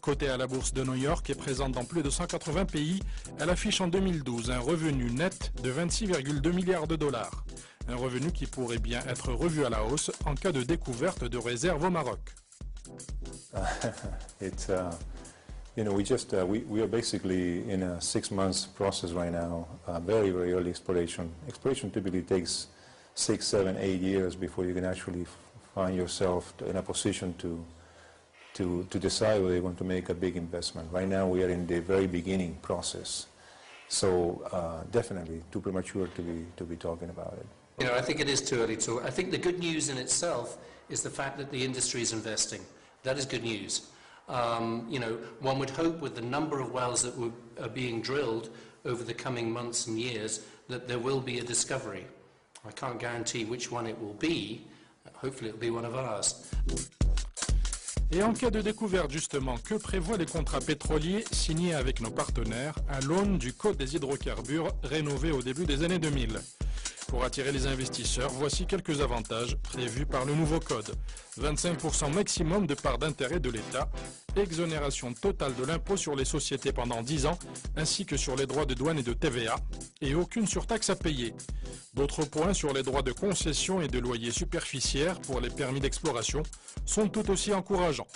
Cotée à la bourse de New York et présente dans plus de 180 pays, elle affiche en 2012 un revenu net de 26,2 milliards de dollars. Un revenu qui pourrait bien être revu à la hausse en cas de découverte de réserves au Maroc. You know, we are basically in a 6 months process right now, very early exploration. Exploration typically takes 6, 7, 8 years before you can actually find yourself in a position to decide whether you want to make a big investment. Right now we are in the very beginning process, so definitely too premature to be talking about it. You know, I think it is too early to. I think the good news in itself is the fact that the industry is investing. That is good news. You know, one would hope with the number of wells that are being drilled over the coming months and years that there will be a discovery. I can't guarantee which one it will be. Hopefully it will be one of ours. Et en cas de découverte justement, que prévoient les contrats pétroliers signés avec nos partenaires à l'aune du Code des hydrocarbures rénové au début des années 2000 ? Pour attirer les investisseurs, voici quelques avantages prévus par le nouveau code. 25% maximum de part d'intérêt de l'État, exonération totale de l'impôt sur les sociétés pendant 10 ans, ainsi que sur les droits de douane et de TVA, et aucune surtaxe à payer. D'autres points sur les droits de concession et de loyer superficiaires pour les permis d'exploration sont tout aussi encourageants.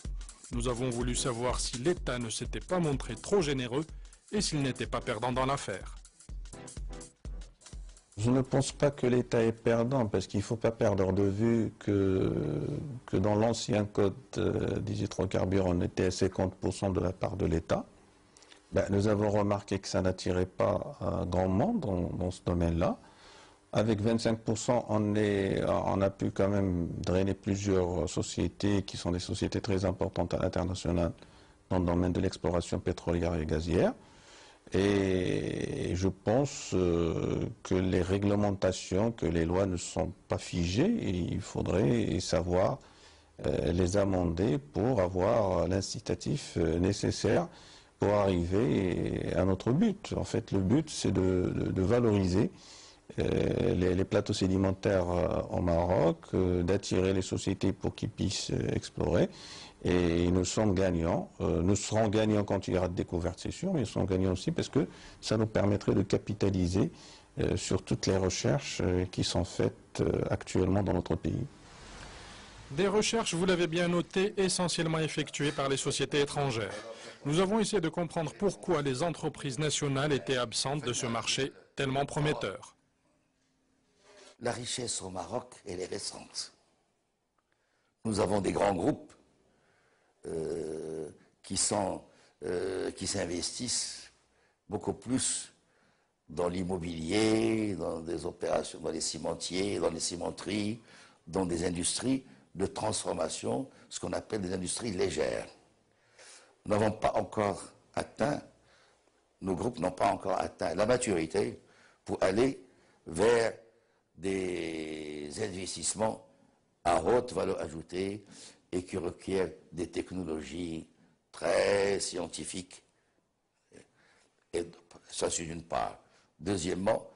Nous avons voulu savoir si l'État ne s'était pas montré trop généreux et s'il n'était pas perdant dans l'affaire. Je ne pense pas que l'État est perdant, parce qu'il ne faut pas perdre de vue que dans l'ancien code des hydrocarbures, on était à 50% de la part de l'État. Nous avons remarqué que ça n'attirait pas grand monde dans ce domaine-là. Avec 25%, on a pu quand même drainer plusieurs sociétés qui sont des sociétés très importantes à l'international dans le domaine de l'exploration pétrolière et gazière. Et je pense que les réglementations, que les lois ne sont pas figées, et il faudrait savoir les amender pour avoir l'incitatif nécessaire pour arriver à notre but. En fait, le but, c'est de valoriser les plateaux sédimentaires au Maroc, d'attirer les sociétés pour qu'ils puissent explorer. Et nous sommes gagnants. Nous serons gagnants quand il y aura de découvertes, c'est sûr, mais nous serons gagnants aussi parce que ça nous permettrait de capitaliser sur toutes les recherches qui sont faites actuellement dans notre pays. Des recherches, vous l'avez bien noté, essentiellement effectuées par les sociétés étrangères. Nous avons essayé de comprendre pourquoi les entreprises nationales étaient absentes de ce marché tellement prometteur. La richesse au Maroc, elle est récente. Nous avons des grands groupes qui s'investissent beaucoup plus dans l'immobilier, dans des opérations, dans les cimentiers, dans les cimenteries, dans des industries de transformation, ce qu'on appelle des industries légères. Nous n'avons pas encore atteint, nos groupes n'ont pas encore atteint la maturité pour aller vers des investissements à haute valeur ajoutée et qui requièrent des technologies très scientifiques. Et ça, c'est d'une part. Deuxièmement,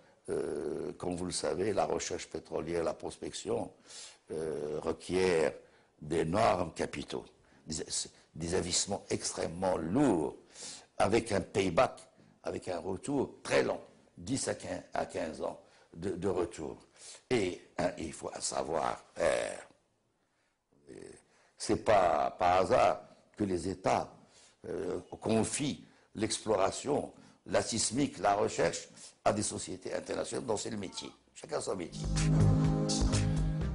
comme vous le savez, la recherche pétrolière, la prospection requiert d'énormes capitaux, des investissements extrêmement lourds, avec un payback, avec un retour très long, 10 à 15 ans de retour. Et il faut savoir faire. C'est pas par hasard que les États confient l'exploration, la sismique, la recherche à des sociétés internationales dont c'est le métier. Chacun son métier.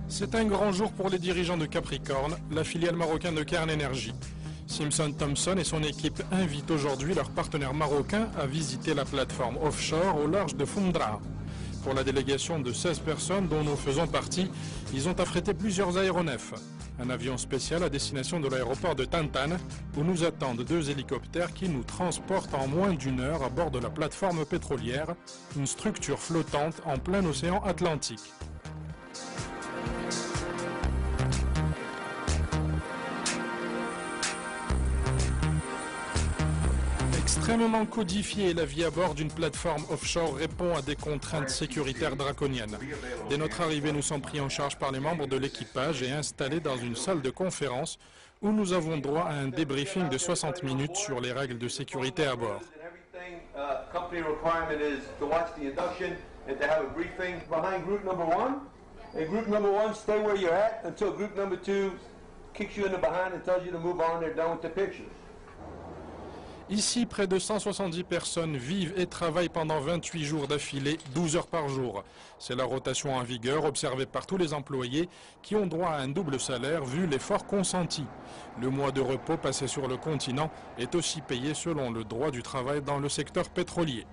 C'est un grand jour pour les dirigeants de Capricorn, la filiale marocaine de Cairn Energy. Simpson Thompson et son équipe invitent aujourd'hui leurs partenaires marocains à visiter la plateforme offshore au large de Foundra. Pour la délégation de 16 personnes dont nous faisons partie, ils ont affrété plusieurs aéronefs. Un avion spécial à destination de l'aéroport de Tantan, où nous attendent 2 hélicoptères qui nous transportent en moins d'1 heure à bord de la plateforme pétrolière, une structure flottante en plein océan Atlantique. Extrêmement codifiée, la vie à bord d'une plateforme offshore répond à des contraintes sécuritaires draconiennes. Dès notre arrivée, nous sommes pris en charge par les membres de l'équipage et installés dans une salle de conférence où nous avons droit à un débriefing de 60 minutes sur les règles de sécurité à bord. Company requirement is to watch the induction and to have a briefing behind group number one. And group number one, stay where you're at until group number two kicks you in the behind and tells you to move on. They're done with the pictures. Ici, près de 170 personnes vivent et travaillent pendant 28 jours d'affilée, 12 heures par jour. C'est la rotation en vigueur observée par tous les employés qui ont droit à un double salaire vu l'effort consenti. Le mois de repos passé sur le continent est aussi payé selon le droit du travail dans le secteur pétrolier.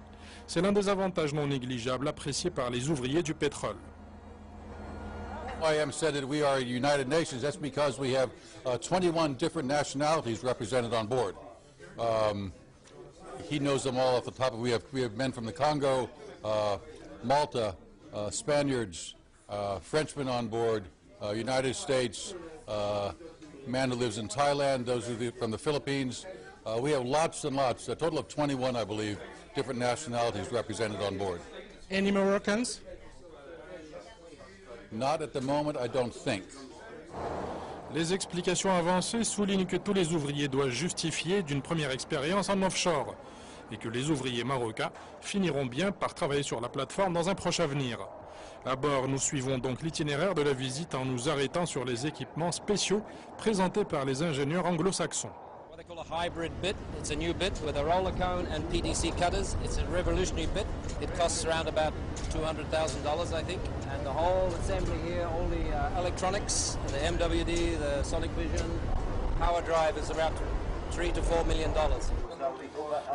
C'est l'un des avantages non négligeables appréciés par les ouvriers du pétrole. IAM said that we are a United Nations. That's because we have 21 different nationalities represented on board. He knows them all off the top. We have men from the Congo, Malta, Spaniards, Frenchmen on board, United States, man who lives in Thailand, those from the Philippines. We have lots and lots, a total of 21, I believe, different nationalities represented on board. Any Moroccans? Not at the moment, I don't think. Les explications avancées soulignent que tous les ouvriers doivent justifier d'une première expérience en offshore et que les ouvriers marocains finiront bien par travailler sur la plateforme dans un proche avenir. À bord, nous suivons donc l'itinéraire de la visite en nous arrêtant sur les équipements spéciaux présentés par les ingénieurs anglo-saxons. What they call a hybrid bit. It's a new bit with a roller cone and PDC cutters. It's a revolutionary bit. It costs around about $200,000, I think. And the whole assembly here, all the electronics, the MWD, the Sonic Vision, power drive is about $3 to $4 million.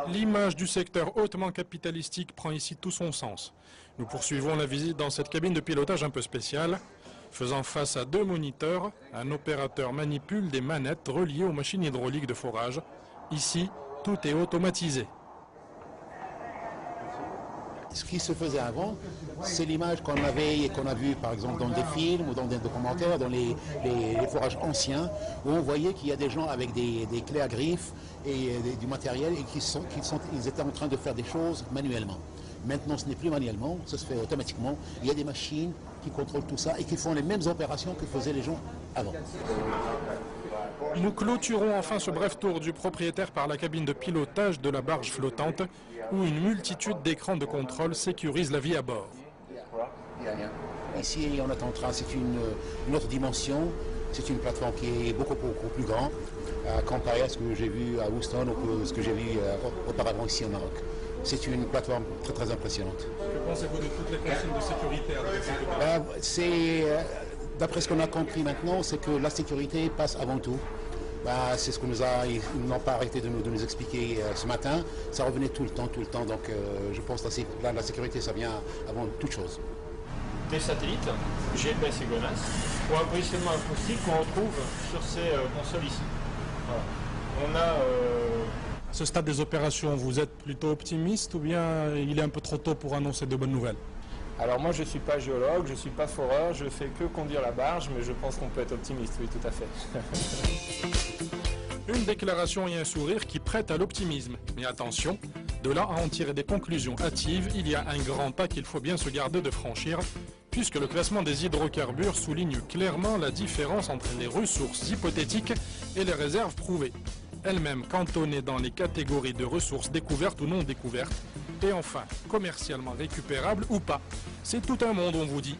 L'image du secteur hautement capitalistique prend ici tout son sens. Nous poursuivons la visite dans cette cabine de pilotage un peu spéciale. Faisant face à deux moniteurs, un opérateur manipule des manettes reliées aux machines hydrauliques de forage. Ici, tout est automatisé. Ce qui se faisait avant, c'est l'image qu'on avait et qu'on a vue par exemple dans des films ou dans des documentaires, dans les forages anciens, où on voyait qu'il y a des gens avec des clés à griffes et du matériel et ils étaient en train de faire des choses manuellement. Maintenant, ce n'est plus manuellement, ça se fait automatiquement. Il y a des machines qui contrôlent tout ça et qui font les mêmes opérations que faisaient les gens avant. Nous clôturons enfin ce bref tour du propriétaire par la cabine de pilotage de la barge flottante, où une multitude d'écrans de contrôle sécurise la vie à bord. Ici, on est en train, c'est une autre dimension, c'est une plateforme qui est beaucoup plus grande, comparée à ce que j'ai vu à Houston ou ce que j'ai vu auparavant ici au Maroc. C'est une plateforme très très impressionnante. Que pensez-vous de toutes les consignes de sécurité? D'après ce qu'on a compris maintenant, c'est que la sécurité passe avant tout. C'est ce que ils n'ont pas arrêté de nous expliquer ce matin. Ça revenait tout le temps. Donc je pense que la sécurité, ça vient avant toute chose. Des satellites, GPS et GONASS, pour un positionnement acoustique qu'on retrouve sur ces consoles ici. Voilà. À ce stade des opérations, vous êtes plutôt optimiste ou bien il est un peu trop tôt pour annoncer de bonnes nouvelles? Alors moi je ne suis pas géologue, je ne suis pas foreur, je fais que conduire la barge, mais je pense qu'on peut être optimiste, oui tout à fait. Une déclaration et un sourire qui prêtent à l'optimisme. Mais attention, de là à en tirer des conclusions hâtives, il y a un grand pas qu'il faut bien se garder de franchir, puisque le classement des hydrocarbures souligne clairement la différence entre les ressources hypothétiques et les réserves prouvées, elles-mêmes cantonnées dans les catégories de ressources découvertes ou non découvertes, et enfin, commercialement récupérables ou pas. C'est tout un monde, on vous dit.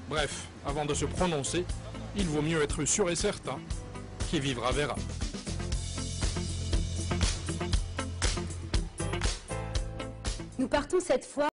Bref, avant de se prononcer, il vaut mieux être sûr et certain. Qui vivra verra. Nous partons cette fois